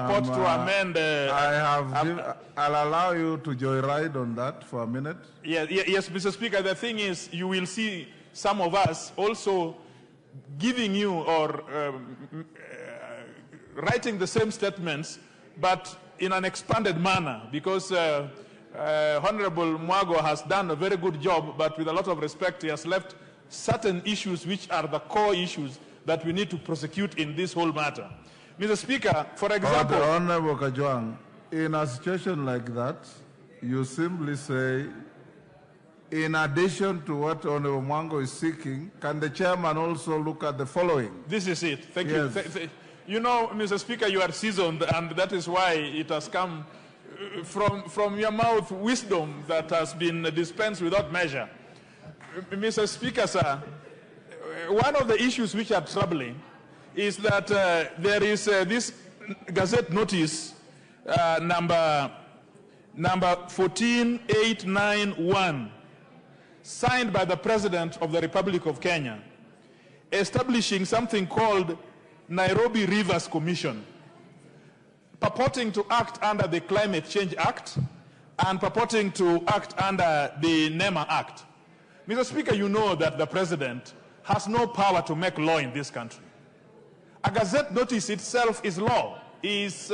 purport to amend. I'll allow you to joyride on that for a minute. Yes, Mr. Speaker. The thing is, you will see some of us also giving you or writing the same statements, but in an expanded manner, because Honorable Mwago has done a very good job, but with a lot of respect, he has left certain issues which are the core issues that we need to prosecute in this whole matter. Mr. Speaker, for example... Honorable Kajwang, in a situation like that, you simply say, in addition to what Honorable Mwago is seeking, can the chairman also look at the following? This is it. Thank you. Yes. You know, Mr. Speaker, you are seasoned, and that is why it has come from your mouth wisdom that has been dispensed without measure. Mr. Speaker, sir, one of the issues which are troubling is that there is this Gazette notice number 14891, signed by the President of the Republic of Kenya, establishing something called Nairobi Rivers Commission, purporting to act under the Climate Change Act and purporting to act under the NEMA Act. Mr. Speaker, you know that the President has no power to make law in this country. A Gazette notice itself is law, is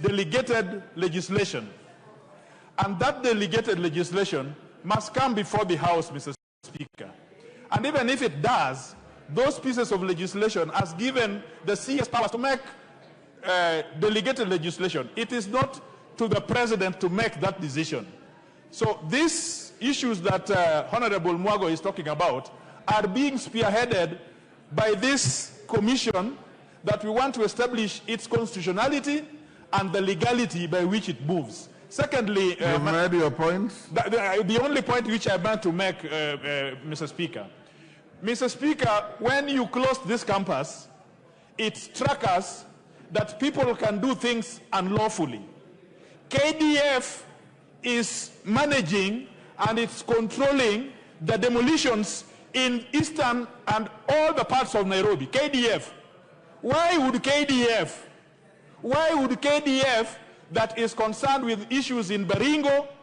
delegated legislation. And that delegated legislation must come before the House, Mr. Speaker. And even if it does, those pieces of legislation has given the CS powers to make delegated legislation. It is not to the President to make that decision. So these issues that Honorable Mwago is talking about are being spearheaded by this commission that we want to establish its constitutionality and the legality by which it moves. Secondly, you've made your point. The only point which I want to make, Mr. Speaker. Mr. Speaker, when you closed this campus, it struck us that people can do things unlawfully. KDF is managing and it's controlling the demolitions in eastern and all the parts of Nairobi. KDF. Why would KDF that is concerned with issues in Baringo,